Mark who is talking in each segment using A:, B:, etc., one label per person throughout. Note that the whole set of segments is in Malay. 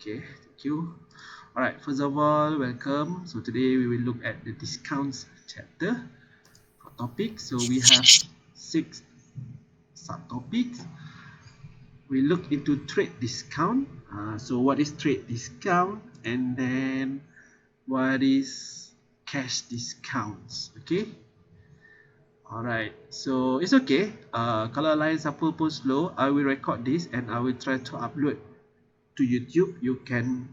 A: Okay, thank you. Alright, first of all, welcome. So today we will look at the discounts chapter for topic. So we have 6 subtopics. We look into trade discount. So what is trade discount, and then what is cash discounts? Okay. Alright, so it's okay. Kalau line siapa pun slow, I will record this and I will try to upload to YouTube. You can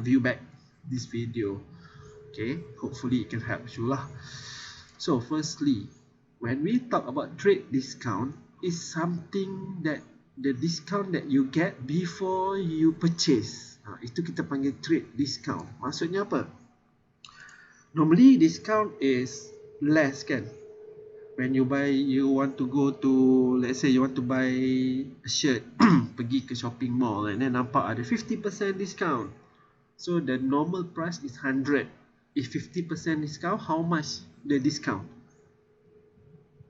A: view back this video. Okay, hopefully it can help you lah. So firstly, when we talk about trade discount, is something that the discount that you get before you purchase. Itu kita panggil trade discount. Maksudnya apa? Normally discount is less kan? When you buy, you want to go to, let's say you want to buy a shirt, pergi ke shopping mall and then nampak ada 50% discount. So the normal price is 100. If 50% discount, how much the discount?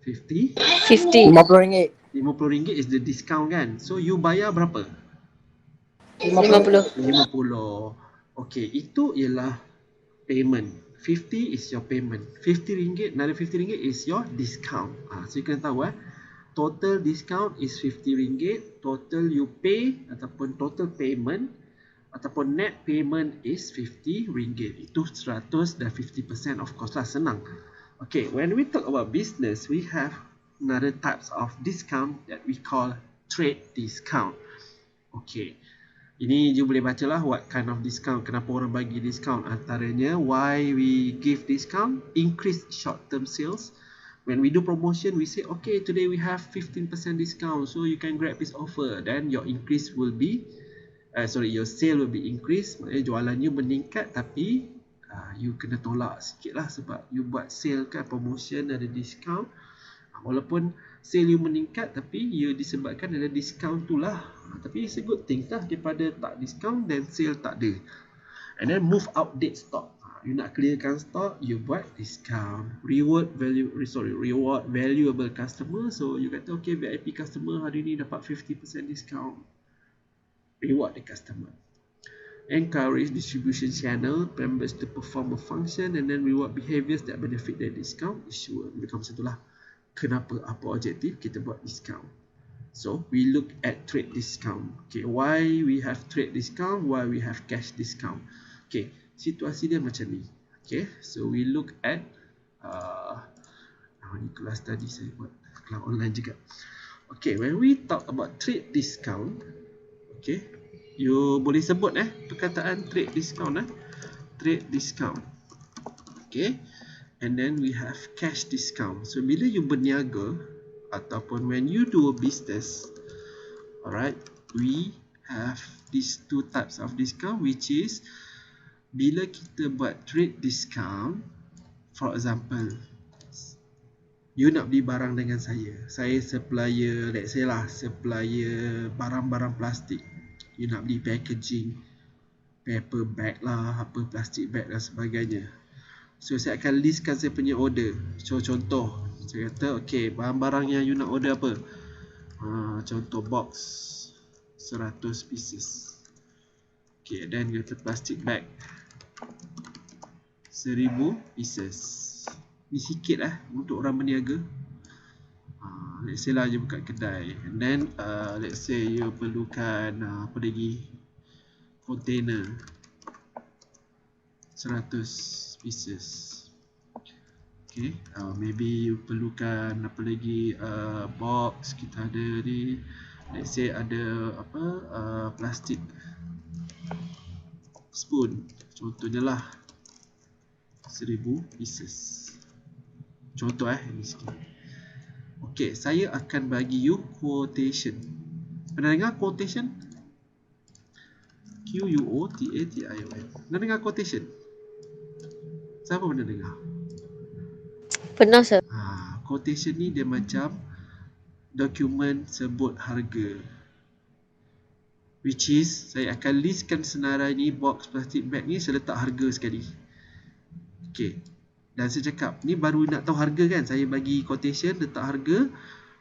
A: 50?
B: 50.
C: RM50.
A: RM50 is the discount kan? So you bayar berapa?
B: 50.
A: 50. Okay, itu ialah payment. 50 is your payment. RM50, another RM50 is your discount. So you kena tahu total discount is RM50. Total you pay ataupun total payment ataupun net payment is RM50. Itu 100 dan 50% of course lah, senang. Okay, when we talk about business, we have another types of discount that we call trade discount. Okay, ini you boleh baca lah what kind of discount, kenapa orang bagi discount. Antaranya why we give discount, increase short term sales. When we do promotion, we say okay, today we have 15% discount, so you can grab this offer. Then your increase will be your sale will be increased. Maknanya jualan you meningkat, tapi you kena tolak sikit lah sebab you buat sale kan, promotion ada discount. Walaupun sale you meningkat, tapi you disebabkan ada discount tu lah. Tapi it's a good thing lah, daripada tak discount dan sale tak ada. And then move out date stock. You nak clearkan stock, you buat discount. Reward valuable customer. So you kata okay, VIP customer hari ni dapat 50% discount. Reward the customer. Encourage distribution channel members to perform a function and then reward behaviors that benefit their discount. Issue become satu lah. Kenapa, apa objektif kita buat discount. So we look at trade discount. Okay, why we have trade discount, why we have cash discount. Okay, situasi dia macam ni. Okay, so we look at ni kelas tadi saya buat kelas online juga. Okay, when we talk about trade discount, okay, you boleh sebut perkataan trade discount trade discount. Okay, and then we have cash discount. So bila you berniaga ataupun when you do a business, alright, we have these two types of discount, which is bila kita buat trade discount. For example, you nak beli barang dengan saya supplier, let's say lah, supplier barang-barang plastik. You nak beli packaging, paper bag lah, apa plastik bag dan sebagainya. So saya akan listkan saya punya order. So contoh, saya kata okay, barang-barang yang you nak order apa? Contoh box 100 pieces. Okay, then you kata plastic bag 1000 pieces. Ni sikit untuk orang berniaga. Let's say lah you buka kedai, and then let's say you perlukan apa lagi, container 100 pieces. Okay, maybe you perlukan apa lagi, box kita ada ni, let's say ada apa, plastik spoon contohnya lah 1000 pieces. Contoh ni sikit. Okay, saya akan bagi you quotation. Pernah dengar quotation? Quotation. Pernah dengar quotation? Siapa pernah dengar?
B: Pernah, sir.
A: Quotation ni dia macam dokumen sebut harga, which is saya akan listkan senarai ni, box plastic bag ni saya letak harga sekali. Okay, dan saya cakap ni baru nak tahu harga kan, saya bagi quotation, letak harga.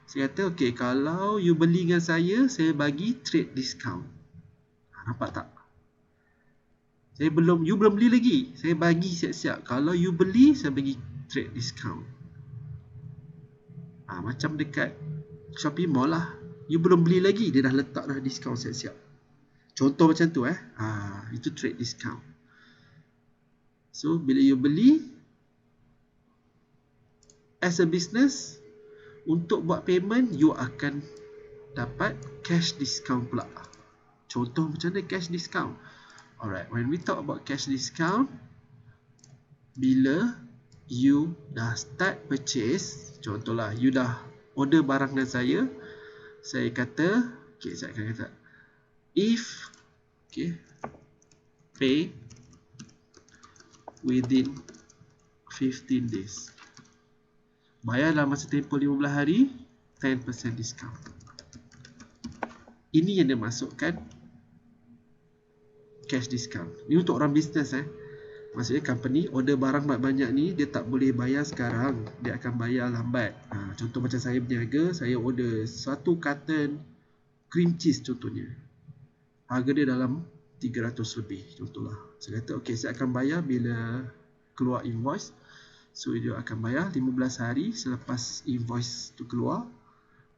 A: Saya kata okay, kalau you beli dengan saya bagi trade discount. Nampak tak? You belum beli lagi. Saya bagi siap-siap. Kalau you beli, saya bagi trade discount. Macam dekat Shopee Mall lah. You belum beli lagi, dia dah letak dah discount siap-siap. Contoh macam tu itu trade discount. So bila you beli, as a business, untuk buat payment, you akan dapat cash discount pula. Contoh macam mana cash discount? Alright, when we talk about cash discount, bila you dah start purchase, contohlah you dah order barang dengan saya kata, saya akan kata, if pay within 15 days, bayar dalam masa tempoh 15 hari, 10% discount. Ini yang dia masukkan cash discount. Ini untuk orang bisnes Maksudnya company order barang banyak ni, dia tak boleh bayar sekarang, dia akan bayar lambat. Contoh macam saya berniaga, saya order 1 carton cream cheese contohnya. Harga dia dalam 300 lebih contohlah. Saya kata saya akan bayar bila keluar invoice. So dia akan bayar 15 hari selepas invoice tu keluar,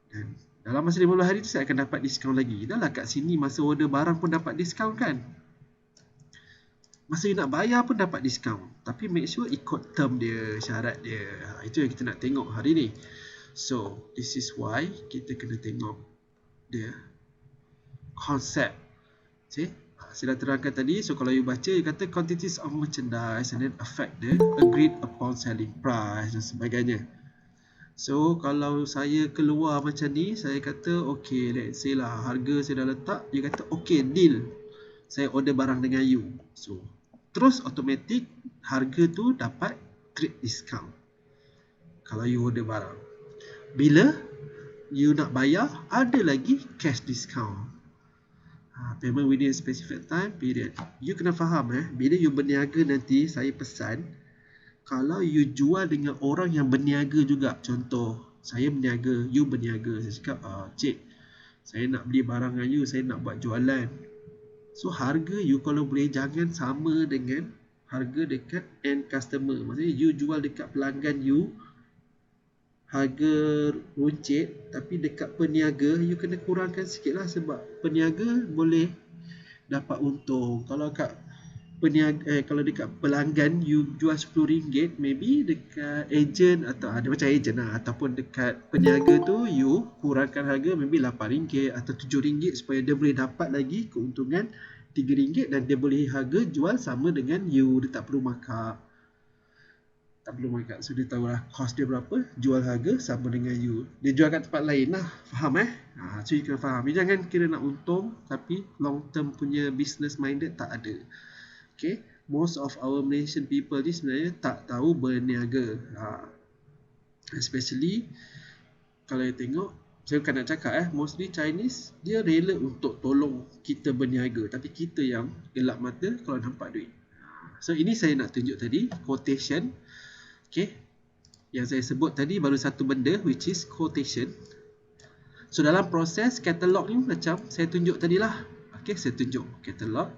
A: dan dalam masa 15 hari tu saya akan dapat diskaun lagi. Dah lah kat sini masa order barang pun dapat diskaun kan. Masa you nak bayar pun dapat diskaun. Tapi make sure ikut term dia, syarat dia. Itu yang kita nak tengok hari ni. So this is why kita kena tengok dia konsep. Saya dah terangkan tadi. So kalau you baca, you kata quantities of merchandise and then affect the agreed upon selling price dan sebagainya. So kalau saya keluar macam ni, saya kata let's say lah harga saya dah letak, you kata deal, saya order barang dengan you. So terus automatic harga tu dapat trade discount kalau you order barang. Bila you nak bayar, ada lagi cash discount. Payment within a specific time period. You kena faham bila you berniaga nanti, saya pesan, kalau you jual dengan orang yang berniaga juga. Contoh, saya berniaga, you berniaga. Saya cakap, cik, saya nak beli barang dengan you, saya nak buat jualan. So harga you kalau boleh jangan sama dengan harga dekat end customer. Maksudnya you jual dekat pelanggan you harga runcit, tapi dekat peniaga you kena kurangkan sikit lah, sebab peniaga boleh dapat untung. Kalau kat peniaga, kalau dekat pelanggan you jual RM10, maybe dekat ejen atau ada macam ejen lah, ataupun dekat peniaga tu you kurangkan harga maybe RM8 atau RM7 supaya dia boleh dapat lagi keuntungan RM3 dan dia boleh harga jual sama dengan you. Dia tak perlu markup. So dia tahulah cost dia berapa, jual harga sama dengan you. Dia jual kat tempat lain lah. Faham So you kena faham. You jangan kira nak untung tapi long term punya business minded tak ada. Most of our Malaysian people ni sebenarnya tak tahu berniaga. Especially kalau you tengok, saya bukan nak cakap mostly Chinese, dia rela untuk tolong kita berniaga, tapi kita yang gelap mata kalau nampak duit. So ini saya nak tunjuk tadi, quotation. Yang saya sebut tadi baru satu benda, which is quotation. So dalam proses katalog ni macam saya tunjuk tadilah. Saya tunjuk katalog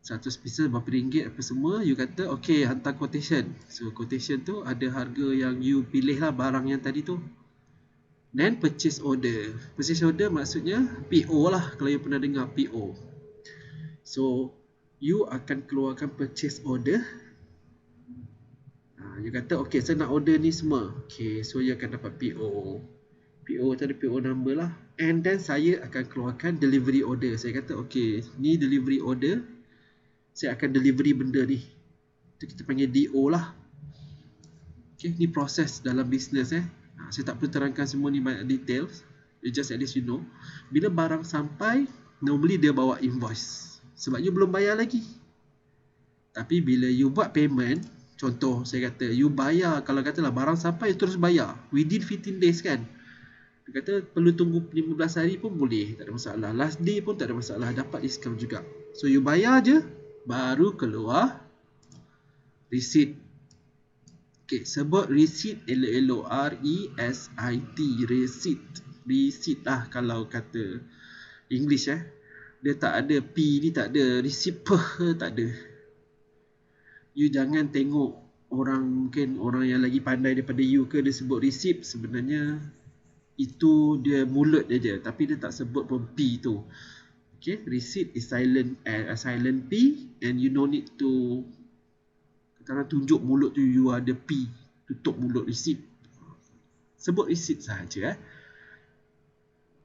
A: 100 pieces berapa ringgit apa semua, you kata hantar quotation. So quotation tu ada harga yang you pilih lah barang yang tadi tu. Then purchase order. Purchase order maksudnya PO lah, kalau you pernah dengar PO. So you akan keluarkan purchase order. You kata saya nak order ni semua. So you akan dapat PO. PO tu ada PO number lah. And then saya akan keluarkan delivery order. Saya kata ni delivery order, saya akan delivery benda ni. Itu kita panggil DO lah. Ni proses dalam business saya tak perlu terangkan semua ni banyak details. Just at least you know. Bila barang sampai, normally dia bawa invoice, sebab you belum bayar lagi. Tapi bila you buat payment, contoh saya kata you bayar, kalau katalah barang sampai you terus bayar within 15 days kan. Dia kata perlu tunggu 15 hari pun boleh, tak ada masalah. Last day pun tak ada masalah, dapat diskaun juga. So you bayar je, baru keluar receipt. Sebut receipt, L-O-R-E-S-I-T, receipt. Receipt lah kalau kata English Dia tak ada P ni, tak ada receipt tak ada. You jangan tengok mungkin orang yang lagi pandai daripada you ke dia sebut receipt, sebenarnya itu dia mulut dia je, tapi dia tak sebut pun P tu. Okay, receipt is silent P, and you no need to tunjuk mulut tu you ada P, tutup mulut receipt. Sebut receipt sahaja.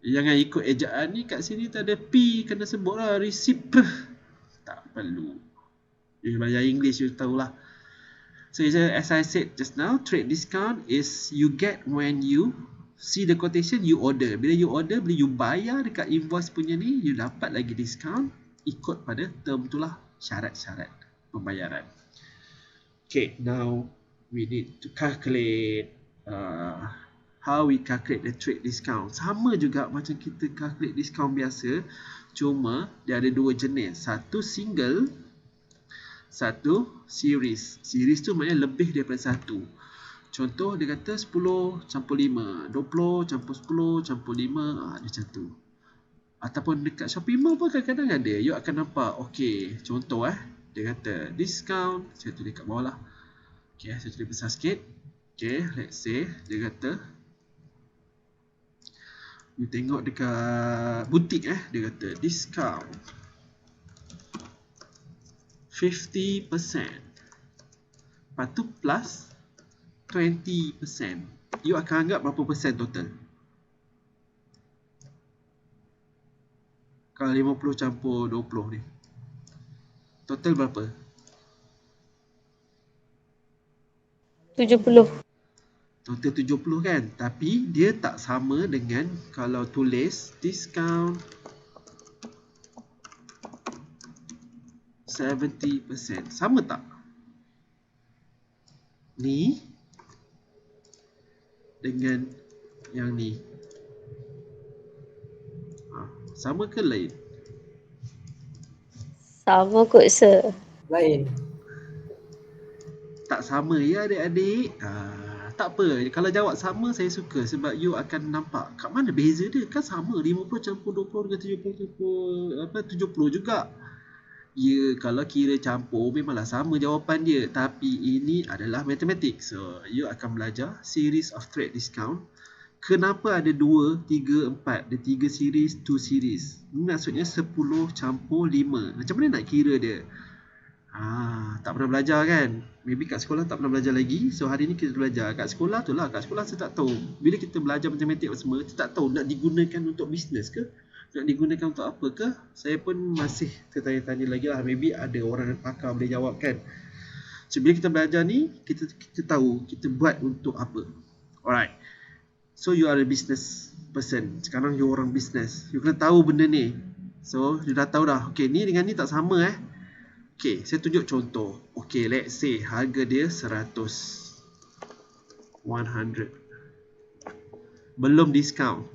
A: Jangan ikut ejaan ni, kat sini tak ada P, kena sebut lah receipt. Tak perlu. You belajar English, you tahulah. So as I said just now, trade discount is you get when you see the quotation, you order. Bila you order, bila you bayar dekat invoice punya ni, you dapat lagi discount ikut pada term tu lah, syarat-syarat pembayaran. Okay, now we need to calculate how we calculate the trade discount. Sama juga macam kita calculate discount biasa, cuma dia ada dua jenis. Satu single, satu series. Series tu maknanya lebih daripada satu. Contoh dia kata 10 campur 5, 20 campur 10 campur 5, macam tu. Ataupun dekat Shopee Mall pun kadang-kadang ada. You akan nampak, okay, contoh dia kata discount, saya tulis kat bawah lah. Okay, saya tulis besar sikit. Okay, let's say dia kata, you tengok dekat butik dia kata discount 50%. Lepas tu plus 20%. You akan anggap berapa persen total? Kalau 50 campur 20 ni, total berapa?
B: 70.
A: Total 70 kan? Tapi dia tak sama dengan kalau tulis discount 70%. Sama tak? Ni dengan yang ni. Sama ke lain?
B: Sama kot, sir.
C: Lain.
A: Tak sama ya adik-adik. Tak apa. Kalau jawab sama, saya suka. Sebab you akan nampak kat mana beza dia. Kan sama. 50 campur 20 dengan 70 campur 70 juga. Ya, kalau kira campur memanglah sama jawapan dia. Tapi ini adalah matematik. So, you akan belajar series of trade discount. Kenapa ada 2, 3, 4? Ada 3 series, 2 series. Ini maksudnya 10 campur 5. Macam mana nak kira dia? Tak pernah belajar kan? Maybe kat sekolah tak pernah belajar lagi. So hari ni kita belajar. Kat sekolah tu lah. Kat sekolah saya tak tahu. Bila kita belajar matematik semua, kita tak tahu nak digunakan untuk bisnes ke? Nak digunakan untuk apa ke? Saya pun masih tertanya-tanya lagi lah. Maybe ada orang yang pakar boleh jawab kan? So bila kita belajar ni, kita tahu kita buat untuk apa. Alright. So you are a business person. Sekarang you orang business. You kena tahu benda ni. So you dah tahu dah. Okay, ni dengan ni tak sama Okay, saya tunjuk contoh. Okay, let's say harga dia 100. Belum discount.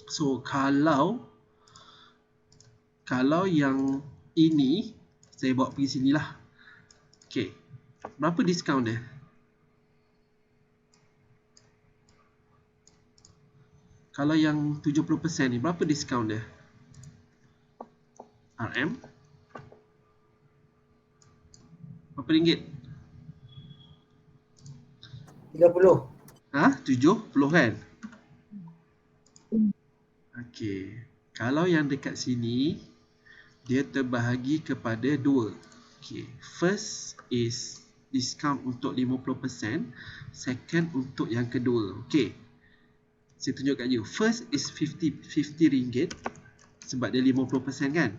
A: So kalau yang ini saya bawa pergi sini lah. Okay, berapa discount dia? Kalau yang 70% ni, berapa diskaun dia? RM? Berapa ringgit?
C: 30.
A: 70 kan? Okey. Kalau yang dekat sini, dia terbahagi kepada 2. Okey. First is discount untuk 50%. Second untuk yang kedua. Okey. Saya tunjuk kat you. First is 50 ringgit. Sebab dia 50% kan?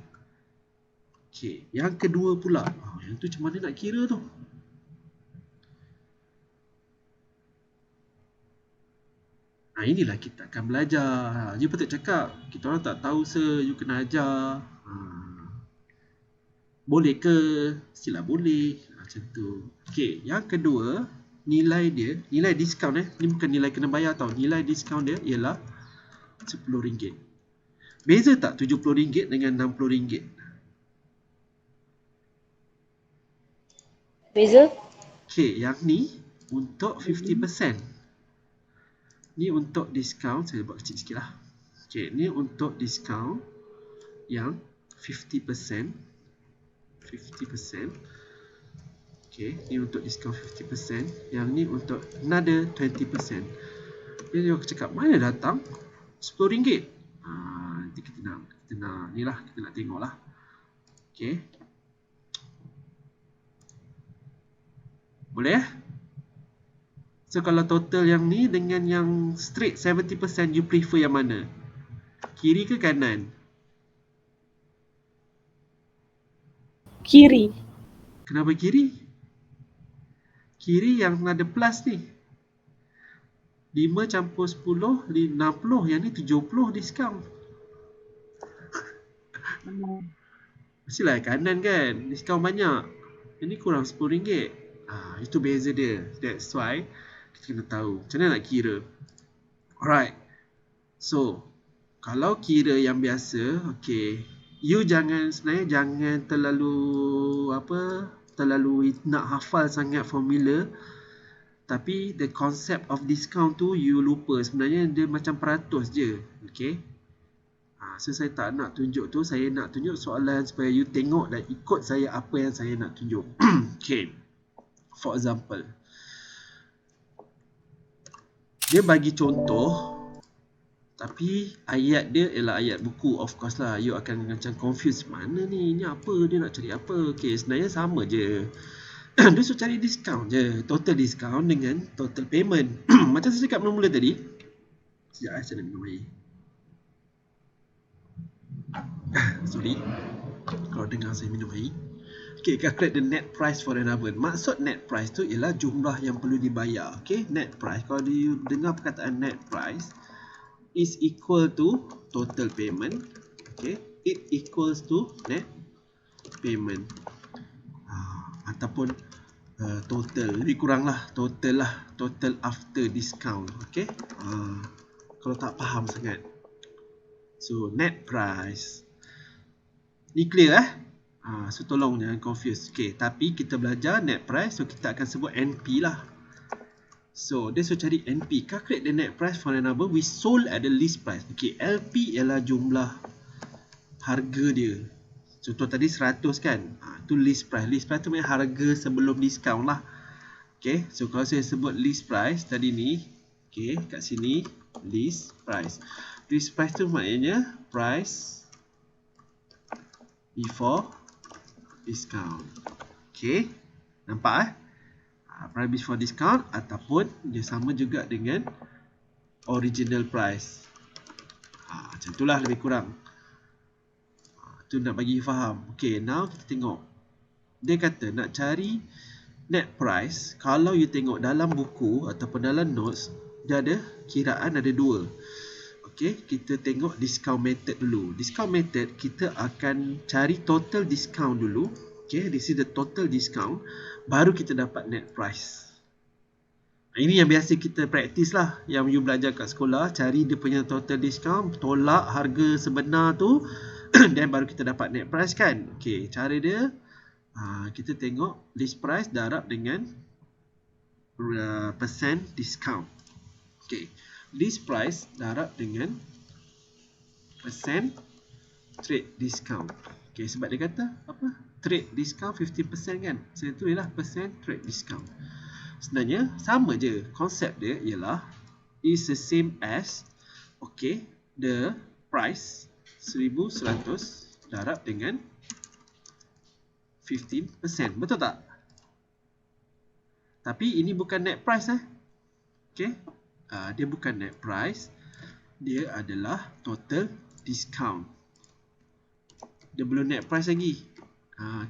A: Okey. Yang kedua pula. Yang tu macam mana nak kira tu? Inilah kita akan belajar. You patut cakap. Kita orang tak tahu you kena ajar. Boleh ke? Stilah boleh. Macam tu. Okey. Yang kedua. Nilai dia, nilai diskaun ni bukan nilai kena bayar tau. Nilai diskaun dia ialah RM10. Beza tak RM70 dengan RM60?
B: Beza?
A: Okey, yang ni untuk 50%. Ni untuk diskaun, saya buat kecil sikit lah. Okey, ni untuk diskaun yang 50%. Okay, ni untuk diskaun 50%. Yang ni untuk another 20%. Jadi aku cakap, mana datang RM10? Nanti kita nak ni lah, kita nak tengok lah. Okay. Boleh? So kalau total yang ni dengan yang straight 70%, you prefer yang mana? Kiri ke kanan?
C: Kiri.
A: Kenapa kiri? Kiri yang ada plus ni. 5 campur 10, 60. Yang ni 70 diskaun. Mestilah kanan kan? Diskaun banyak. Yang ni kurang RM10. Itu beza dia. That's why kita kena tahu macam mana nak kira. Alright. So, kalau kira yang biasa, okay, you sebenarnya jangan terlalu nak hafal sangat formula. Tapi the concept of discount tu you lupa. Sebenarnya dia macam peratus je. Okay. So saya tak nak tunjuk tu. Saya nak tunjuk soalan supaya you tengok dan ikut saya apa yang saya nak tunjuk. Okay. For example, dia bagi contoh, tapi ayat dia ialah ayat buku. Of course lah, you akan macam confused. Mana ni? Ini apa? Dia nak cari apa? Okay, sebenarnya sama je. Dia suruh cari discount je. Total discount dengan total payment. Macam saya cakap mula-mula tadi. Sekejap saya nak minum air. Sorry. Kalau dengar saya minum air. Okay, calculate the net price for an oven. Maksud net price tu ialah jumlah yang perlu dibayar. Okay, net price. Kalau you dengar perkataan net price, is equal to total payment. Okay, it equals to net payment. Ataupun total, lebih kurang lah, total after discount. Okay, kalau tak faham sangat. So net price ni clear so tolong jangan confuse. Okay, tapi kita belajar net price, so kita akan sebut NP lah. So dia suruh cari NP, calculate the net price for an oven we sold at the list price. Okay, LP ialah jumlah harga dia. Contoh tadi 100 kan, tu list price. List price tu maknanya harga sebelum diskaun lah. Okay, so kalau saya sebut list price tadi ni, okay, kat sini list price. List price tu maknanya price before discount. Okay, nampak price before discount, ataupun dia sama juga dengan original price. Macam itulah lebih kurang. Tu nak bagi faham. Okay, now kita tengok. Dia kata nak cari net price. Kalau you tengok dalam buku ataupun dalam notes, dia ada kiraan ada dua. Okay, kita tengok discount method dulu. Discount method, kita akan cari total discount dulu. Okay, this is the total discount. Baru kita dapat net price. Ini yang biasa kita practice lah. Yang you belajar kat sekolah, cari dia punya total discount, tolak harga sebenar tu, dan baru kita dapat net price kan. Okay, cara dia, kita tengok list price darab dengan percent discount. Okay, list price darab dengan percent trade discount. Okay, sebab dia kata apa? Trade discount 50% kan. Saya tu ialah percent trade discount. Sebenarnya sama je. Konsep dia ialah is the same as, okay, the price 1100 darab dengan 15%. Betul tak? Tapi ini bukan net price Okay, dia bukan net price. Dia adalah total discount. Dia belum net price lagi.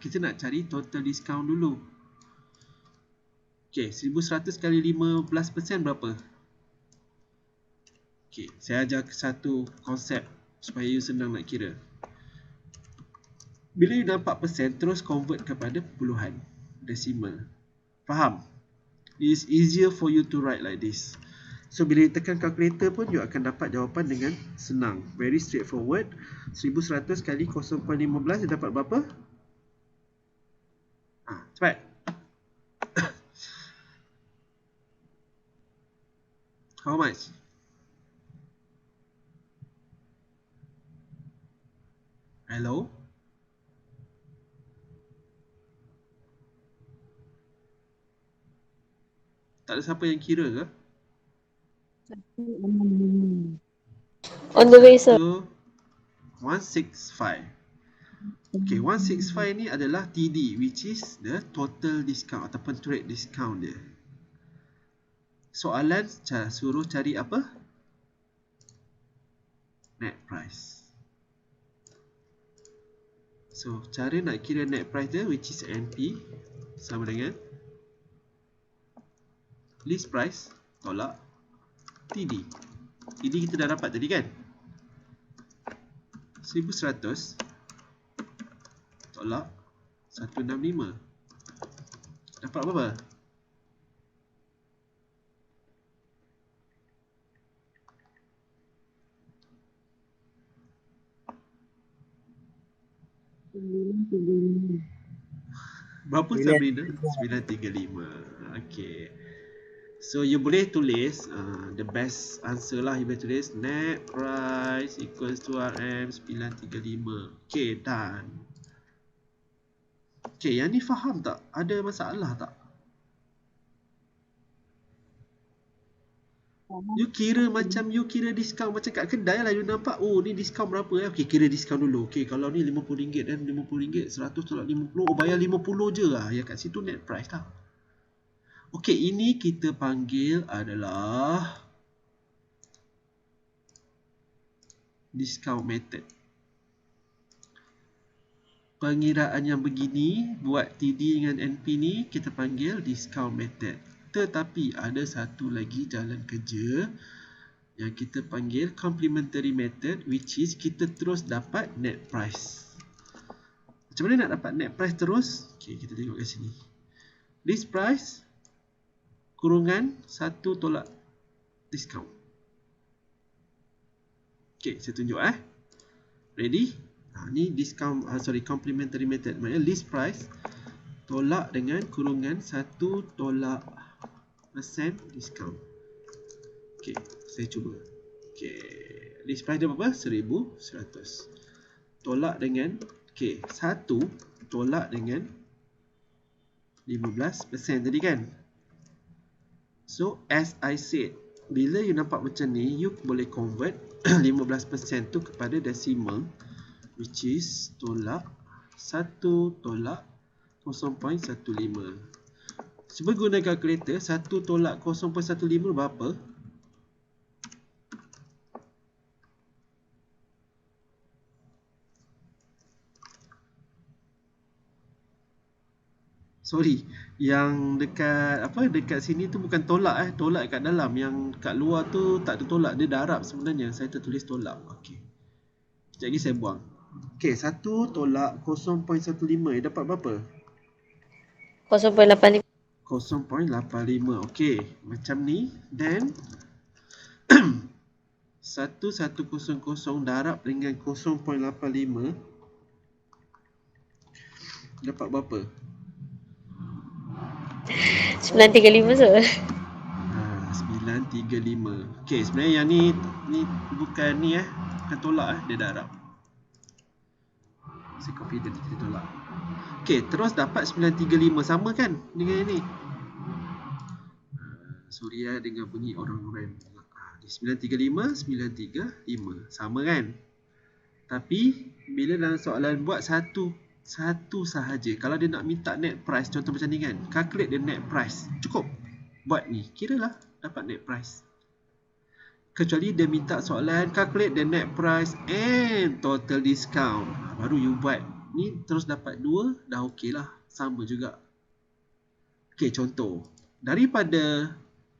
A: Kita nak cari total discount dulu. Okay, 1100 kali 15% berapa? Okay, saya ajar satu konsep supaya you senang nak kira. Bila you nampak persen, terus convert kepada puluhan, decimal. Faham? It is easier for you to write like this. So bila you tekan calculator pun, you akan dapat jawapan dengan senang. Very straightforward. 1100 kali 0.15, you dapat berapa? Cepat. How much? Hello? Tak ada siapa yang kira ke?
B: On the way, sir.
A: 165. Okay, 165 ni adalah TD, which is the total discount ataupun trade discount dia. Soalan suruh cari apa? Net price. So, cara nak kira net price dia, which is NP, sama dengan list price tolak TD. TD kita dah dapat tadi kan? 1100 tolak 165. Dapat berapa? Berapa Sabrina? 935. Okay. So you boleh tulis the best answer lah. You boleh tulis net price equals to RM 935. Okay, done. Okay, yang ni faham tak? Ada masalah tak? You kira macam you kira diskaun macam kat kedai lah. You nampak, oh ni diskaun berapa. Okay, kira diskaun dulu. Okay, kalau ni RM50 dan RM50, 100 tolak 50. Oh, bayar 50 je lah. Ya, kat situ net price lah. Okay, ini kita panggil adalah discount method. Pengiraan yang begini buat TD dengan NP ni kita panggil discount method. Tetapi ada satu lagi jalan kerja yang kita panggil complementary method, which is kita terus dapat net price. Macam mana nak dapat net price terus? Okay, kita tengok kat sini. List price kurungan 1 tolak discount. Okay, saya tunjuk Ready? Ni discount, complementary method. Maksudnya list price tolak dengan kurungan 1 tolak persen discount. Okay, saya cuba. Okay, list price dia berapa? 1100. Tolak dengan, okay, 1 tolak dengan 15% tadi kan? So, as I said, bila you nampak macam ni, you boleh convert 15% tu kepada decimal, which is tolak 1 tolak 0.15. Cuba guna kalkulator, 1 tolak 0.15 berapa? Sorry, yang dekat dekat sini tu bukan tolak tolak kat dalam, yang kat luar tu tak ada tolak, dia darab sebenarnya. Saya tertulis tolak. Okey. Sekejap lagi saya buang. Okey, 1 tolak 0.15 dapat berapa?
B: 0.85.
A: 0.85. Okey, macam ni. Then 1100 darab dengan 0.85 dapat berapa?
B: 935, sir.
A: 935. Okey, sebenarnya yang ni bukan ni bukan tolak dia darab. Saya confident kita tolak. Okey, terus dapat 935 sama kan dengan ini. Sorry dengan bunyi orang rem. 935 935 sama kan? Tapi bila dalam soalan buat satu sahaja, kalau dia nak minta net price, contoh macam ni kan, calculate the net price, cukup buat ni, kiralah dapat net price. Kecuali dia minta soalan calculate the net price and total discount, baru you buat ni terus dapat 2, dah okey lah, sama juga. Okey, contoh daripada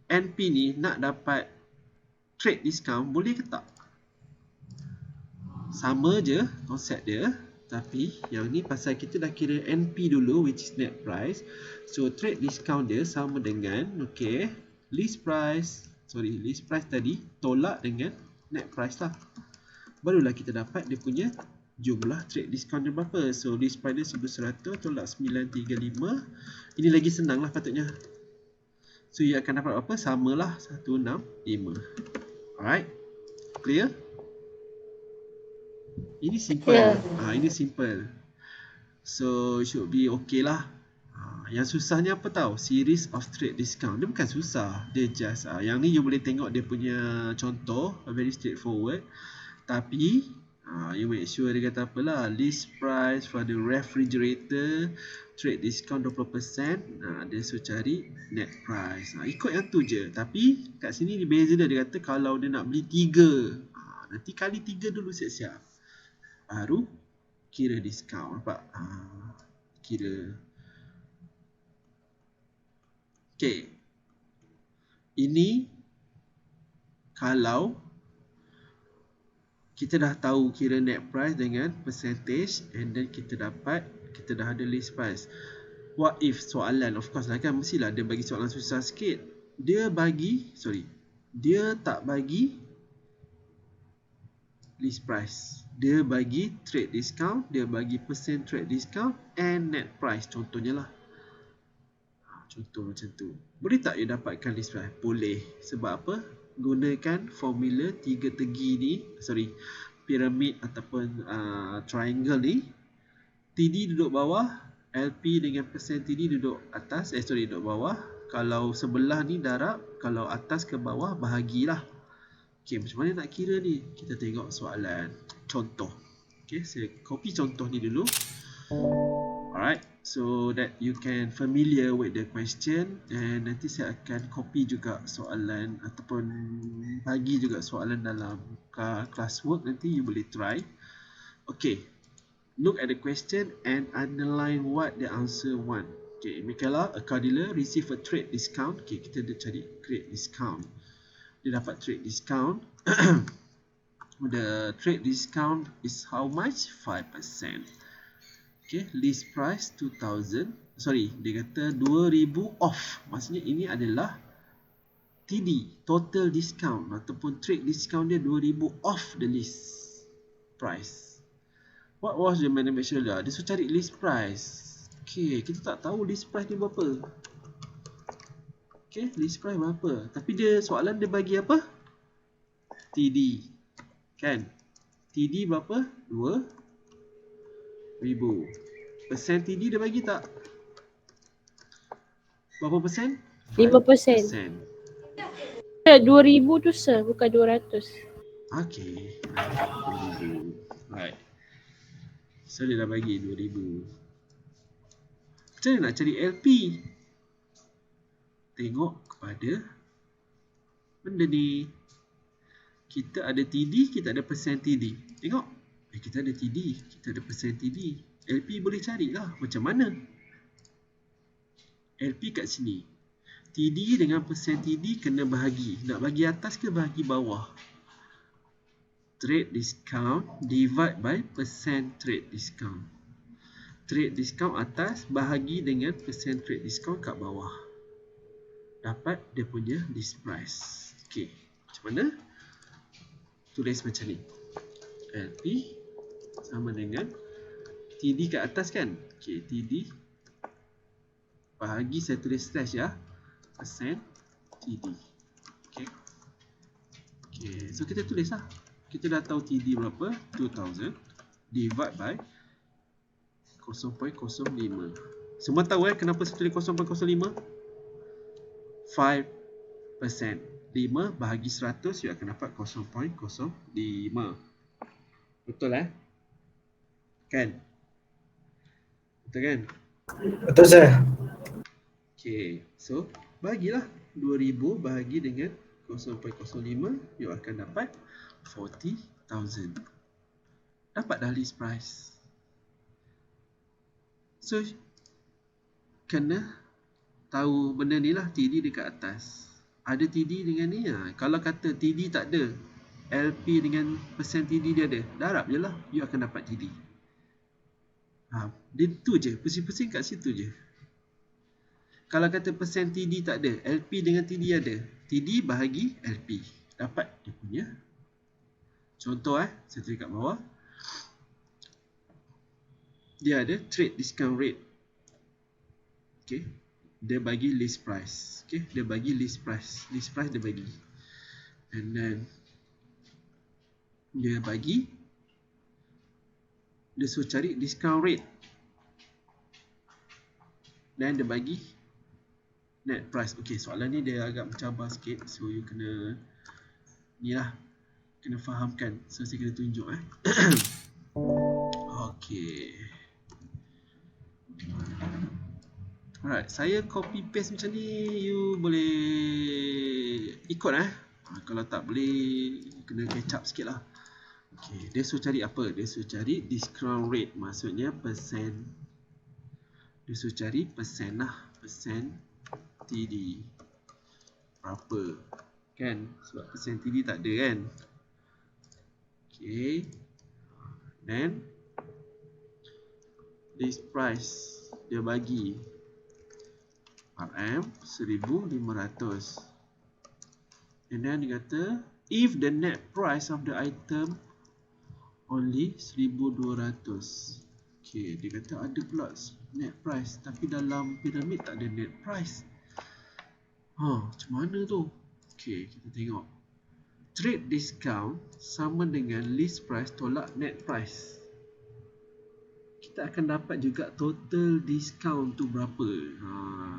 A: NP ni nak dapat trade discount, boleh ke tak? Sama je konsep dia, tapi yang ni pasal kita dah kira NP dulu, which is net price. So trade discount dia sama dengan list price tadi tolak dengan net price lah. Barulah kita dapat dia punya jumlah trade discount dia berapa. So list price dia 1100 tolak 935. Ini lagi senang lah patutnya. So you akan dapat apa? Samalah 165. Alright, clear? Ini simple.
B: Yeah.
A: Ini simple. So should be okay lah. Yang susahnya apa tahu? Series of trade discount. Dia bukan susah. Dia just yang ni you boleh tengok dia punya contoh, very straightforward. Tapi you make sure dia kata apalah, list price for the refrigerator, trade discount 20%. Dia suruh cari net price. Ikut yang tu je. Tapi kat sini dia beza dia kata kalau dia nak beli 3, nanti kali 3 dulu siap-siap. Baru kira discount. Nampak? Kira. Okay. Ini kalau kita dah tahu kira net price dengan percentage, and then kita dah ada list price. What if soalan, of course lah kan, mestilah dia bagi soalan susah sikit. Dia tak bagi list price. Dia bagi trade discount, dia bagi percent trade discount and net price contohnya lah. Contoh macam tu. Boleh tak you dapatkan list price? Boleh. Sebab apa? Gunakan formula 3 tegi ni, piramid ataupun triangle ni. TD duduk bawah, LP dengan persen TD duduk atas, duduk bawah. Kalau sebelah ni darab, kalau atas ke bawah bahagilah. Okay, macam mana nak kira ni? Kita tengok soalan contoh. Okay, saya copy contoh ni dulu. Alright, so that you can familiar with the question, and nanti saya akan copy juga soalan ataupun bagi juga soalan dalam classwork, nanti you boleh try. Okay, look at the question and underline what the answer want. Okay, Michaela, a car dealer receive a trade discount. Okay, kita dah cari trade discount. Dia dapat trade discount. The trade discount is how much? 5%. Okay, list price 2000. Dia kata 2000 off. Maksudnya ini adalah TD, total discount, ataupun trade discount dia 2000 off the list price. What was the manufacturer lah? Dia suruh cari list price. Okay, kita tak tahu list price dia berapa. Okay, list price berapa? Tapi dia soalan dia bagi apa? TD. Kan? TD berapa? 2000. Persen TD dia bagi tak? Berapa persen?
B: 5%. 2000 tu sir, bukan 200.
A: Okay. 2000. Right. So dia dah bagi 2000. Macam mana nak cari LP? Tengok kepada benda ni. Kita ada TD, kita ada persen TD. Tengok. Kita ada TD, kita ada persen TD. LP boleh carilah. Macam mana? LP kat sini. TD dengan persen TD kena bahagi. Nak bagi atas ke bahagi bawah? Trade discount divide by percent trade discount. Trade discount atas bahagi dengan percent trade discount kat bawah. Dapat dia punya list price. Okay, macam mana? Tulis macam ni. LP sama dengan TD kat atas kan? Okay, TD bahagi, saya tulis slash ya, percent TD. Okay. Okay, so kita tulis lah. Kita dah tahu TD berapa? 2000 divide by 0.05. Semua tahu kenapa saya tulis 0.05? 5%. 5 bahagi 100, you akan dapat 0.05. Betul kan? Betul kan?
C: Betul saya.
A: Okay, so bagilah 2000 bahagi dengan 0.05, you akan dapat 40,000. Dapat dah list price. So kena tahu benda ni lah, TD dekat atas. Ada TD dengan ni lah. Kalau kata TD tak ada, LP dengan persen TD dia ada, darab je lah, you akan dapat TD. Dia tu je, pusing-pusing kat situ je. Kalau kata persen TD tak ada, LP dengan TD ada, TD bahagi LP, dapat dia punya. Contoh saya tulis kat bawah. Dia ada trade discount rate. Okay, dia bagi list price. Okay, dia bagi list price. List price dia bagi. And then dia bagi Dia suruh cari discount rate. Dan dia bagi net price. Okay, soalan ni dia agak mencabar sikit. So you kena ni lah, kena fahamkan. So saya kena tunjuk Okay. Alright, saya copy paste macam ni. You boleh ikut kalau tak boleh kena catch up sikit lah. Okay, dia suruh cari apa? Dia suruh cari discount rate. Maksudnya persen. Dia suruh cari persen lah. Persen TD. Berapa? Kan? Sebab persen TD tak ada kan? Okay. Then list price dia bagi RM 1,500. And then dia kata if the net price of the item only 1,200. Okay, dia kata ada pula net price tapi dalam piramid tak ada net price. Macam mana tu? Okay, kita tengok. Trade discount sama dengan list price tolak net price. Kita akan dapat juga total discount tu berapa.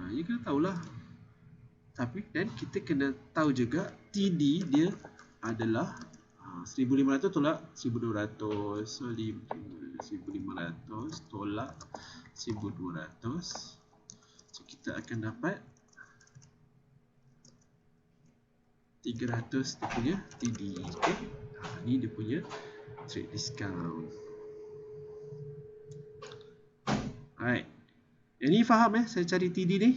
A: You kena tahulah. Tapi dan kita kena tahu juga TD dia adalah 1,500 tolak 1,200. So 1,500 tolak 1,200. So kita akan dapat 300 dia punya TD. Okay. Ni dia punya trade discount. Alright. Yang ni faham saya cari TD ni?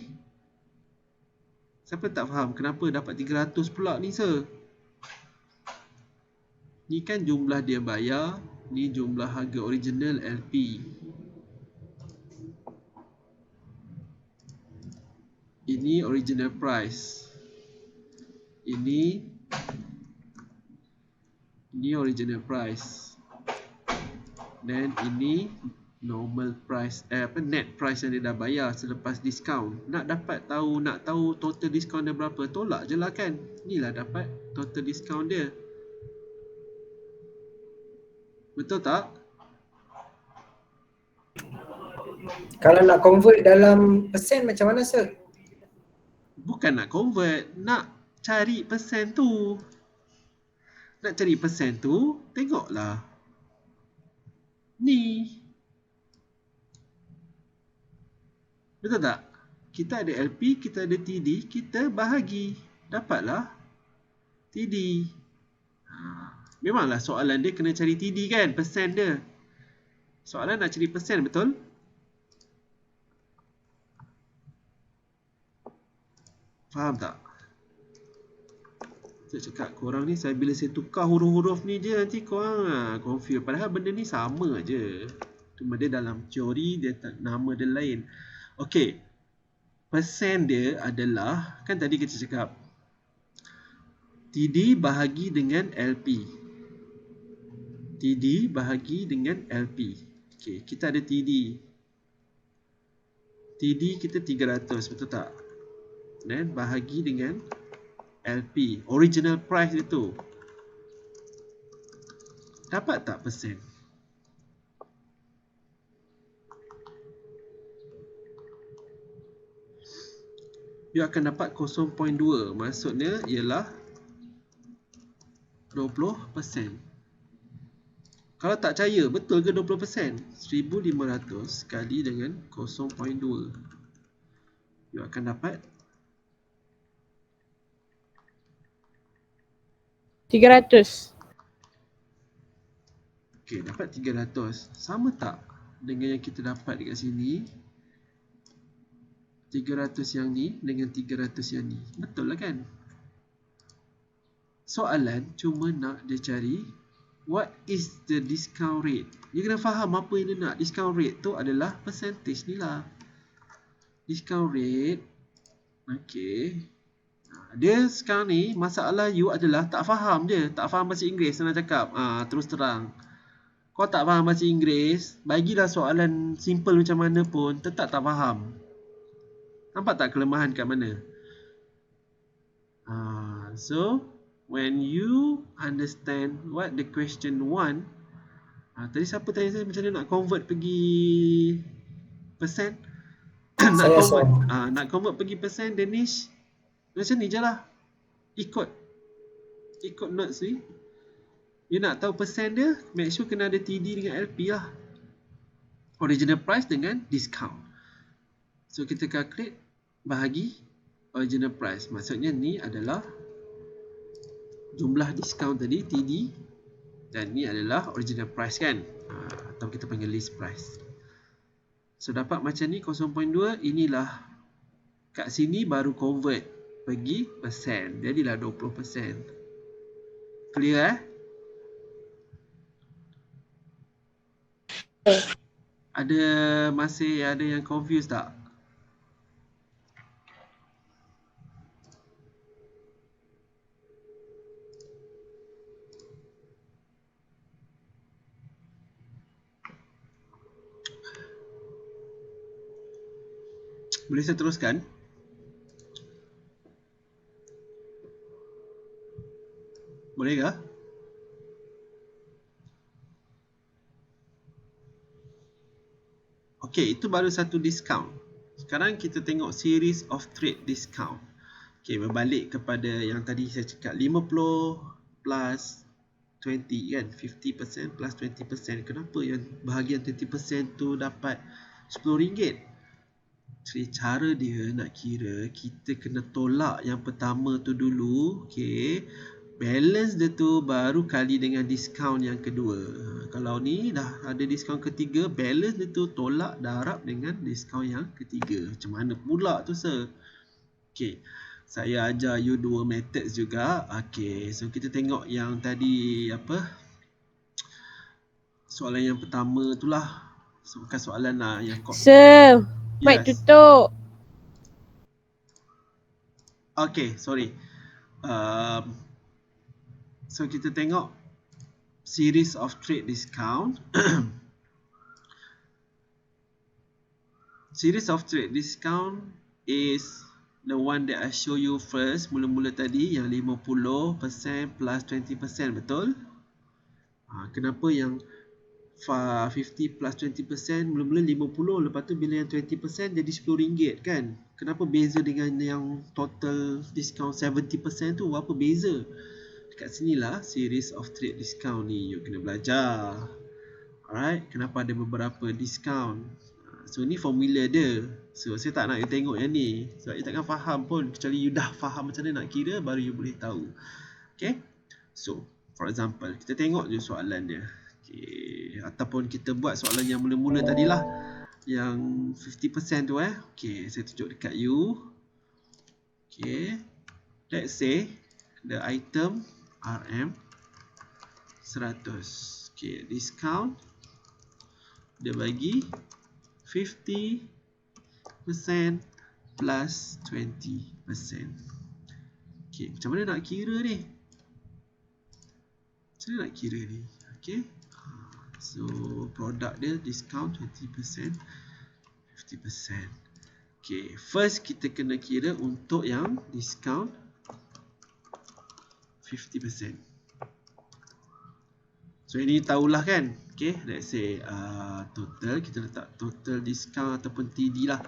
A: Siapa tak faham kenapa dapat 300 pula ni sir? Ni kan jumlah dia bayar, ni jumlah harga original LP. Ini original price. Ini original price. Dan ini normal price, net price yang dia dah bayar selepas diskaun. Nak tahu total diskaun dia berapa, tolak je lah kan. Inilah dapat total diskaun dia. Betul tak?
C: Kalau nak convert dalam persen macam mana sir?
A: Bukan nak convert, nak cari persen tu. Nak cari persen tu, tengoklah ni. Betul tak? Kita ada LP, kita ada TD, kita bahagi. Dapatlah TD. Memanglah soalan dia kena cari TD kan, persen dia. Soalan nak cari persen, betul? Faham tak? Saya cakap korang ni, bila saya tukar huruf-huruf ni je, nanti korang confuse. Padahal benda ni sama je. Cuma dia dalam teori, dia nama dia lain. Okey. Persen dia adalah, kan tadi kita cakap TD bahagi dengan LP. TD bahagi dengan LP. Okey, kita ada TD. TD kita 300, betul tak? Dan bahagi dengan LP, original price itu. Dapat tak persen? You akan dapat 0.2. Maksudnya ialah 20%. Kalau tak percaya, betul ke 20%? 1,500 kali dengan 0.2. You akan dapat
B: 300.
A: Okey, dapat 300. Sama tak dengan yang kita dapat dekat sini? 300 yang ni dengan 300 yang ni. Betul lah kan? Soalan cuma nak dia cari what is the discount rate. Dia kena faham apa yang dia nak. Discount rate tu adalah percentage ni lah. Discount rate. Okey. Dia sekarang ni masalah you adalah tak faham je. Tak faham bahasa Inggeris senang cakap. Terus terang. Kau tak faham bahasa Inggeris, bagilah soalan simple macam mana pun tetap tak faham. Nampak tak kelemahan kat mana? So when you understand what the question want, Tadi siapa tanya saya macam mana nak convert pergi persen?
C: Saya Sam.
A: Nak convert pergi persen, Danish. Macam ni je lah. Ikut notes ni. You nak tahu persen dia, make sure kena ada TD dengan LP lah. Original price dengan discount. So kita calculate bahagi original price. Maksudnya ni adalah jumlah discount tadi, TD. Dan ni adalah original price kan. Atau kita panggil list price. So dapat macam ni 0.2. Inilah kat sini baru convert pergi persen. Jadilah 20%. Clear Masih ada yang confused tak? Boleh saya teruskan? Boleh ke? Okey, itu baru satu discount. Sekarang kita tengok series of trade discount. Okey, berbalik kepada yang tadi saya cakap 50 plus 20 kan, 50% plus 20%. Kenapa yang bahagian 20% tu dapat RM10? Jadi cara dia nak kira, kita kena tolak yang pertama tu dulu. Okey, balance dia tu baru kali dengan diskaun yang kedua. Kalau ni dah ada diskaun ketiga, balance dia tu tolak darab dengan diskaun yang ketiga. Macam mana pula tu sir? Okey, saya ajar you dua methods juga. Okey, so kita tengok yang tadi apa? Soalan yang pertama tu lah. So, bukan soalan lah yang
B: Sir, mic tutup.
A: Okay, sorry. So kita tengok series of trade discount. Series of trade discount is the one that I show you first. Mula-mula tadi yang 50% plus 20%, betul? Kenapa yang 50 plus 20%, mula-mula 50, lepas tu bila yang 20% jadi RM10 kan? Kenapa beza dengan yang total discount 70% tu? Apa beza? Dekat sinilah series of trade discount ni you kena belajar. Alright, kenapa ada beberapa discount? So ni formula dia. So saya tak nak you tengok yang ni, sebab you takkan faham pun kecuali you dah faham macam mana nak kira, baru you boleh tahu. Okay, so for example kita tengok je soalan dia. Okay, ataupun kita buat soalan yang mula-mula tadilah, yang 50% tu Okay, saya tunjuk dekat you. Okay, let's say the item RM 100. Okay, discount dia bagi 50% plus 20%. Okay, macam mana nak kira ni? Macam mana nak kira ni? Okay, so produk dia discount 20%, 50%. Okay, first kita kena kira untuk yang discount 50%. So ini tahulah kan. Okay, let's say total, kita letak total discount ataupun TD lah.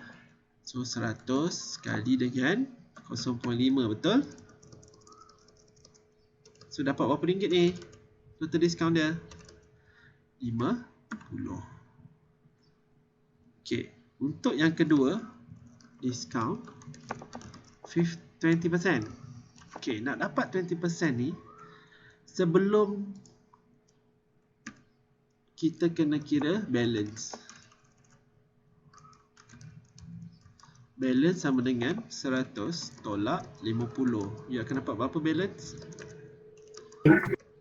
A: So 100 kali dengan 0.5, betul? So dapat berapa ringgit ni? Total discount dia 50. Okay, untuk yang kedua discount 20%. Okay, nak dapat 20% ni, sebelum kita kena kira balance. Balance sama dengan 100 tolak 50. You akan dapat berapa balance?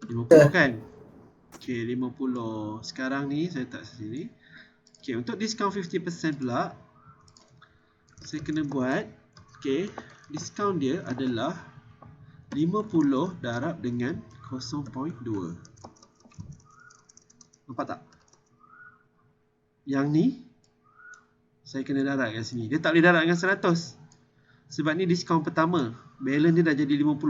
A: 50 kan? Okay, 50. Sekarang ni saya letak sini. Okay, untuk discount 50% pula, saya kena buat, okay, discount dia adalah 50 darab dengan 0.2. Nampak tak? Yang ni saya kena darab kat sini. Dia tak boleh darab dengan 100. Sebab ni diskaun pertama. Balance dia dah jadi 50.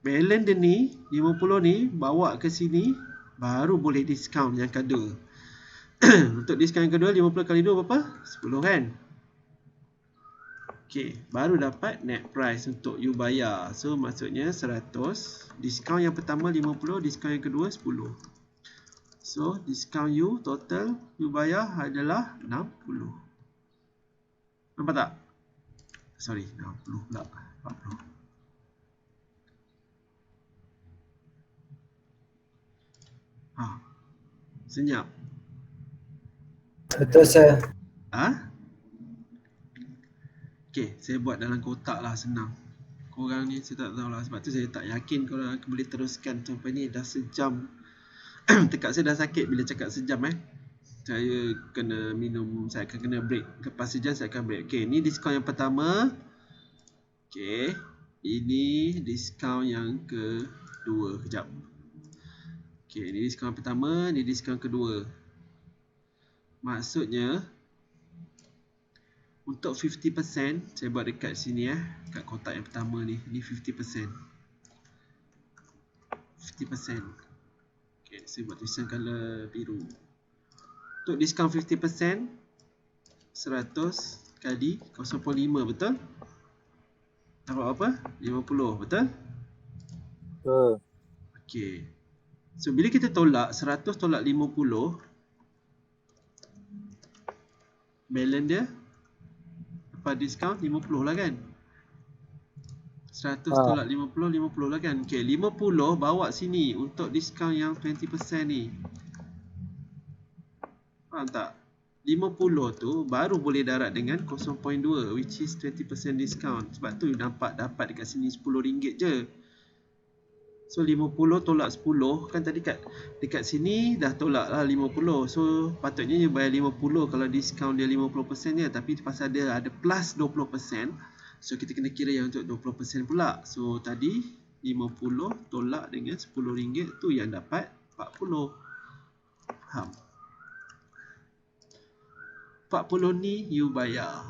A: balance dia ni 50 ni bawa ke sini baru boleh discount yang kedua. Untuk diskaun yang kedua 50 kali 2 berapa? 10 kan? Okey, baru dapat net price untuk you bayar. So maksudnya 100, diskaun yang pertama 50, diskaun yang kedua 10. So diskaun you total you bayar adalah 60. Nampak tak? Sorry, 60 pula. 40. Senyap.
C: Betul sir.
A: Okay, saya buat dalam kotak lah, senang. Korang ni saya tak tahu lah, sebab tu saya tak yakin korang boleh teruskan sampai ni dah sejam. Tekak saya dah sakit bila cakap sejam Saya kena minum, saya akan kena break. Lepas sejam saya akan break. Okay, ni diskaun yang pertama. Okay, ini diskaun yang kedua. Kejap. Okay, ni diskaun pertama, ni diskaun kedua. Maksudnya untuk 50%, saya buat dekat sini kat kotak yang pertama ni. Ni 50%. 50%. Okay, saya buat tulisan color biru. Untuk diskaun 50%, 100 kali 0.5, betul? Dapat apa? 50, betul? Okay. So, bila kita tolak, 100 tolak 50, balance dia apa diskaun? 50 lah kan? 100 tolak 50, 50 lah kan? Okay, 50 bawa sini untuk diskaun yang 20% ni. Faham tak? 50 tu baru boleh darat dengan 0.2, which is 20% discount. Sebab tu nampak dapat dekat sini RM10 je. So 50 tolak 10, kan tadi dekat sini dah tolak lah 50. So patutnya you bayar 50 kalau discount dia 50% je. Tapi pasal dia ada plus 20%, so kita kena kira yang untuk 20% pula. So tadi 50 tolak dengan RM10 tu yang dapat 40. Faham? 40 ni you bayar.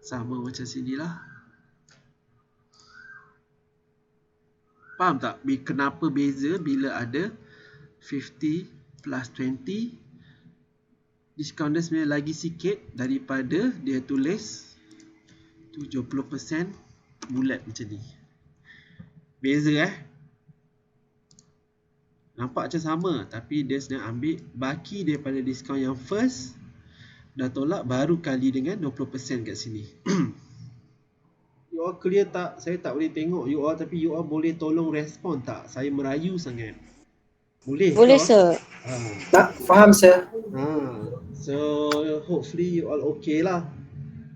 A: Sama macam sini lah. Faham tak? Kenapa beza bila ada 50 plus 20? Diskaun dia sebenarnya lagi sikit daripada dia tulis 70% bulat macam ni. Beza nampak macam sama, tapi dia sedang ambil baki daripada diskaun yang first, dah tolak baru kali dengan 20% kat sini. You all clear tak? Saya tak boleh tengok you all, tapi you all boleh tolong respon tak? Saya merayu sangat. Boleh?
B: Boleh sir.
C: Tak faham sir.
A: So hopefully you all okay lah.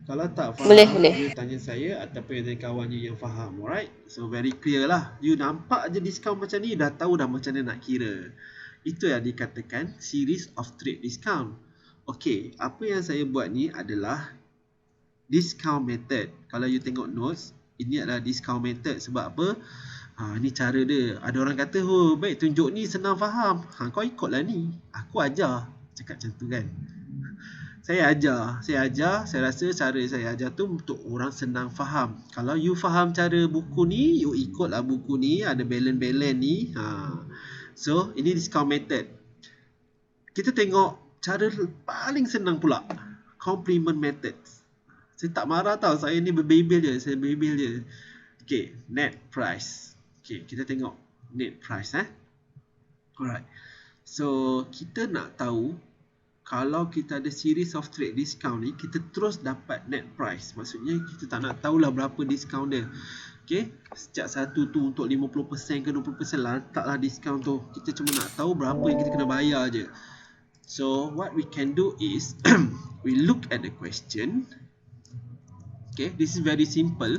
A: Kalau tak faham,
B: Boleh.
A: you tanya saya ataupun dari kawan you yang faham. Alright? So very clear lah. You nampak je diskaun macam ni, dah tahu dah macam mana nak kira. Itu yang dikatakan series of trade discount. Okay, apa yang saya buat ni adalah discount method. Kalau you tengok notes, ini adalah discount method. Sebab apa? Ni cara dia. Ada orang kata, oh baik tunjuk ni senang faham. Kau ikutlah ni. Aku ajar. Cakap macam tu kan. Saya ajar. Saya rasa cara saya ajar tu untuk orang senang faham. Kalau you faham cara buku ni, you ikutlah buku ni. Ada balance-balance ni. So, ini discount method. Kita tengok cara paling senang pula. Complement method. Saya tak marah tau. Saya ni berbebel je. Okay, net price. Okay, kita tengok net price. Alright. So, kita nak tahu kalau kita ada series of trade discount ni, kita terus dapat net price. Maksudnya kita tak nak tahulah berapa discount dia. Okay, setiap satu tu untuk 50% ke 20% lah, letaklah discount tu. Kita cuma nak tahu berapa yang kita kena bayar je. So what we can do is we look at the question. Okay, this is very simple.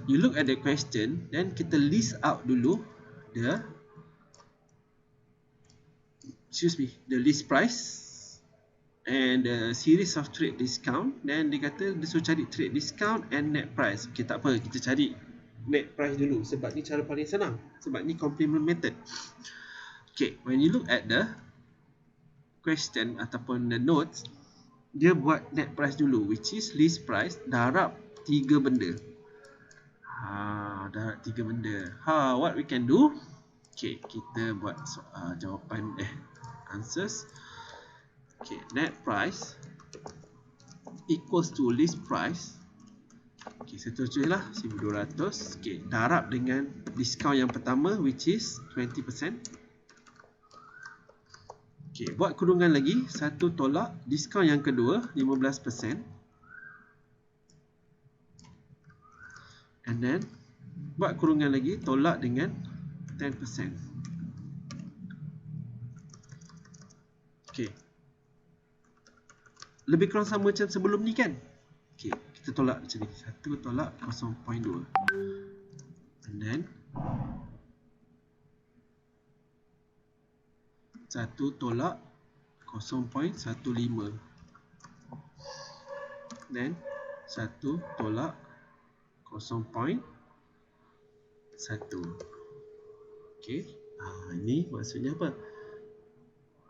A: You look at the question, then kita list out dulu the list price and the series of trade discount. Then dia kata dia suruh cari trade discount and net price. Okay, tak apa, kita cari net price dulu sebab ni cara paling senang, sebab ni complement method. Okay, when you look at the question ataupun the notes, dia buat net price dulu, which is list price darab 3 benda. Darab 3 benda. What we can do? Okay, kita buat jawapan answers. Okay, net price equals to list price. Okay, saya tulis lah 1200. Okay, darab dengan diskaun yang pertama which is 20%. Okay, buat kurungan lagi, satu tolak diskaun yang kedua 15%. And then buat kurungan lagi, tolak dengan 10%. Okay, lebih kurang sama macam sebelum ni kan? Okay, kita tolak macam ni, 1 tolak 0.2. And then 1 tolak 0.15. Then 1 tolak 0.1. Okay, ini maksudnya apa?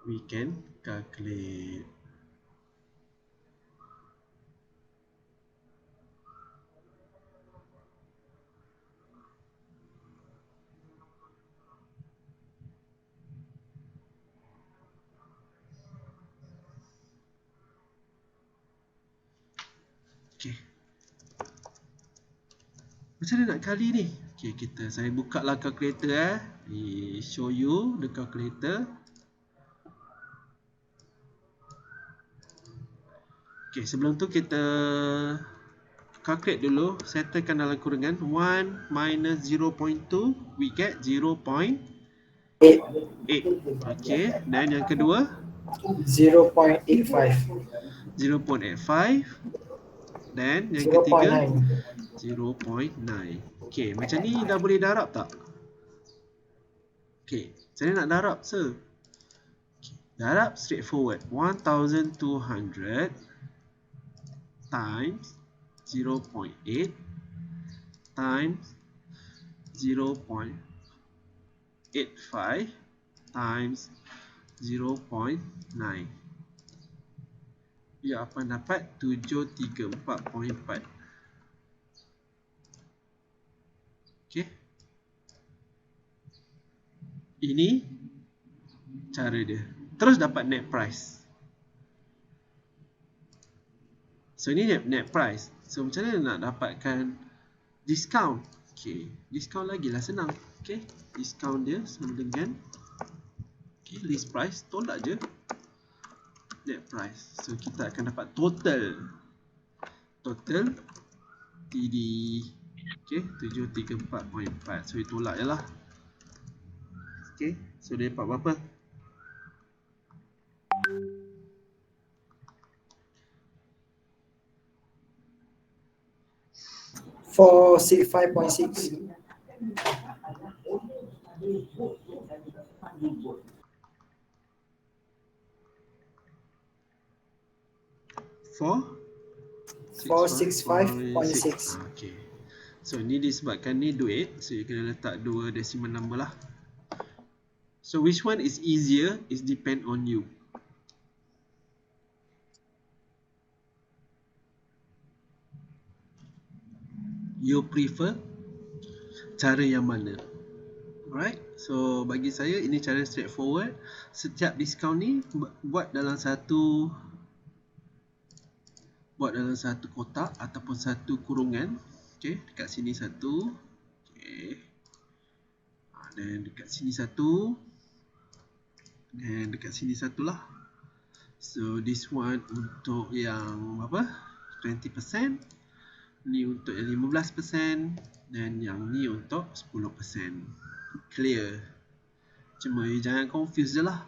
A: We can calculate. Okay, macam mana nak kali ni? Okay, saya buka lah calculator show you the calculator. Okay, sebelum tu kita calculate dulu, settlekan dalam kurungan 1 minus 0.2 we get 0.8. Okay, dan yang kedua
C: 0.85.
A: 0.85. Dan yang ketiga 0.9. Okay, macam ni dah boleh darab tak? Okay, saya nak darab sir. Okay, darab straightforward. 1200 times 0.8 times 0.85 times 0.9. Ya, apa dapat? 734.4. Okay, ini cara dia. Terus dapat net price. So ini net price. So macam mana nak dapatkan discount? Okay, discount lagi lah senang. Okay, discount dia sama dengan list price, tolak je net price. So kita akan dapat total TD. Okay, 734.4. So tolak je lah. Okay, so dia dapat berapa?
C: $465.6. 465.6.
A: Okay, so ni disebabkan ni duit, so you kena letak 2 decimal number lah. So which one is easier is depend on you. You prefer cara yang mana? Alright, so bagi saya ini cara straightforward. Setiap diskaun ni buat dalam satu kotak ataupun satu kurungan. Okay, dekat sini satu. Okay, dan dekat sini satu. Dan dekat sini satu lah. So this one untuk yang apa? 20%. Ni untuk yang 15%. Dan yang ni untuk 10%. Clear. Cuma jangan confuse je lah.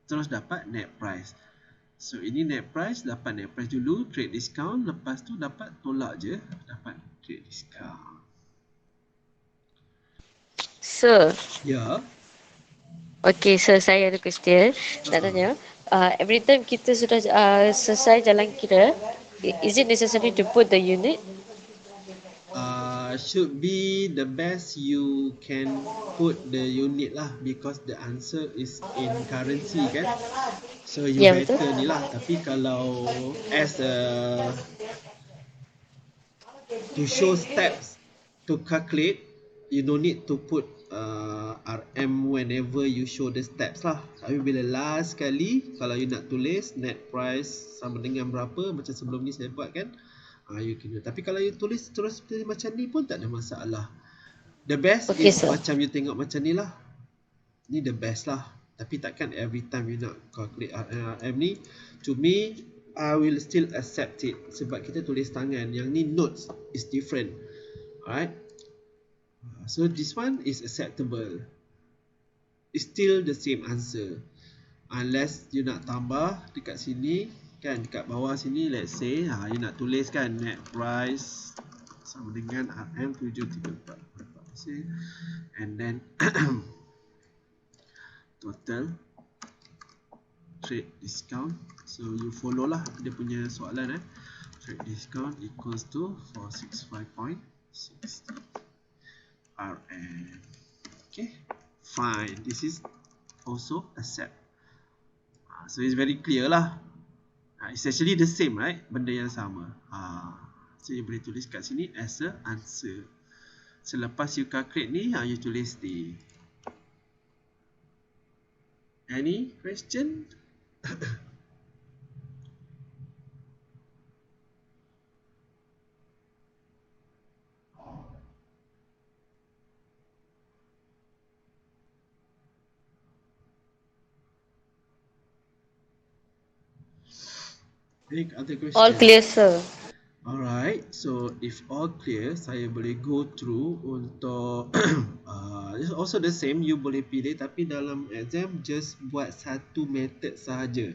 A: Terus dapat net price. So ini net price, dapat net price dulu, trade discount, lepas tu dapat tolak je, dapat trade discount.
B: Sir.
A: Ya.
B: Okay, sir, saya ada question. Nak tanya, every time kita sudah selesai jalan kira, is it necessary to put the unit?
A: Should be the best you can put the unit lah, because the answer is in currency kan. So you better betul ni lah. Tapi kalau as to show steps to calculate, you don't need to put RM whenever you show the steps lah. Tapi bila last kali kalau you nak tulis net price sama dengan berapa macam sebelum ni saya buat kan, you kena. Tapi kalau you tulis terus macam ni pun tak ada masalah. The best
B: Okay,
A: is
B: sir.
A: macam you tengok macam ni lah. Ni the best lah. Tapi takkan every time you nak calculate RM ni. To me, I will still accept it. Sebab kita tulis tangan. Yang ni notes is different. Alright. So this one is acceptable. It's still the same answer. Unless you nak tambah dekat sini. Kan dekat bawah sini let's say. You nak tulis kan net price sama dengan RM 734. And then total trade discount. So you follow lah dia punya soalan Trade discount equals to 465.60 RM. Okay, fine. This is also accept. So it's very clear lah. It's actually the same, right? Benda yang sama. So you boleh tulis kat sini as a answer. Selepas you calculate ni, you tulis D. Any question? Any other question?
B: All clear, sir.
A: Alright, so if all clear, saya boleh go through untuk it's also the same, you boleh pilih tapi dalam exam just buat satu method sahaja.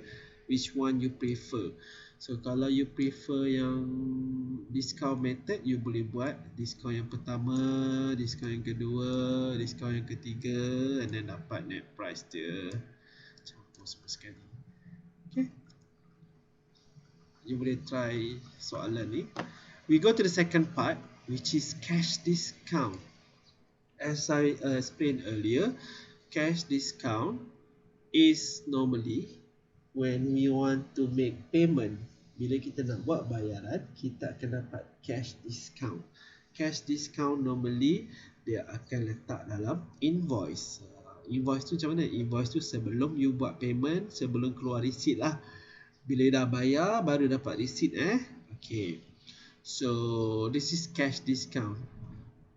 A: Which one you prefer? So kalau you prefer yang discount method, you boleh buat discount yang pertama, discount yang kedua, discount yang ketiga, and then dapat net price dia. Campur semua sekali. Okay. You boleh try soalan ni. We go to the second part, which is cash discount. As I explained earlier, cash discount is normally when we want to make payment. Bila kita nak buat bayaran, kita akan dapat cash discount. Cash discount normally dia akan letak dalam invoice. Invoice tu macam mana? Invoice tu sebelum you buat payment, sebelum keluar receipt lah. Bila dah bayar baru dapat receipt Okay. So this is cash discount.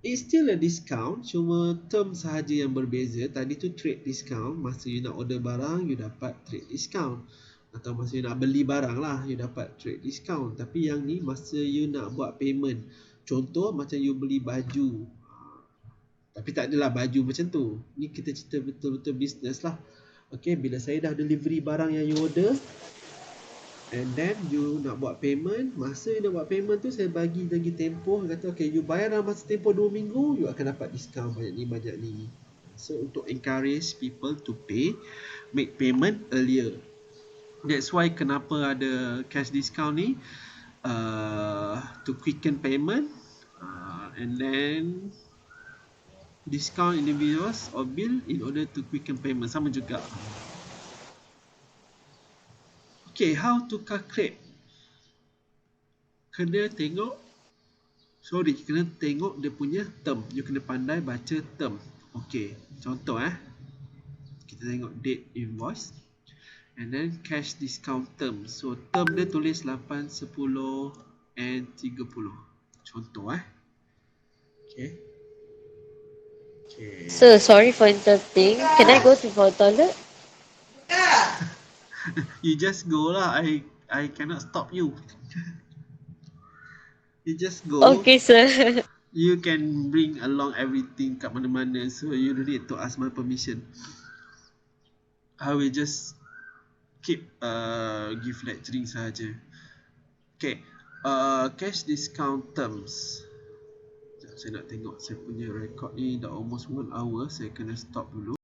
A: It's still a discount, cuma term sahaja yang berbeza. Tadi tu trade discount, masa you nak order barang you dapat trade discount. Atau masa you nak beli barang lah you dapat trade discount. Tapi yang ni masa you nak buat payment. Contoh macam you beli baju. Tapi tak adalah baju macam tu. Ni kita cerita betul-betul business lah. Okay, bila saya dah delivery barang yang you order, and then you nak buat payment. Masa you nak buat payment tu saya bagi lagi tempoh. Kata okay, you bayar dalam masa tempoh 2 minggu, you akan dapat diskaun banyak ni. So untuk encourage people to pay, make payment earlier. That's why kenapa ada cash discount ni, to quicken payment, and then discount individuals or bill in order to quicken payment. Sama juga. Okay, how to calculate? Kena tengok dia punya term. You kena pandai baca term. Okay, contoh kita tengok date invoice and then cash discount term. So term dia tulis 8, 10 and 30. Contoh Okay.
B: Sir, sorry for interrupting. Can I go to the toilet?
A: You just go lah. I cannot stop you. You just go.
B: Okay, sir.
A: You can bring along everything kat mana-mana, so you don't need to ask my permission. I will just keep give lecturing sahaja. Okay, cash discount terms. Sekejap, saya nak tengok saya punya record ni dah almost 1 hour. Saya kena stop dulu.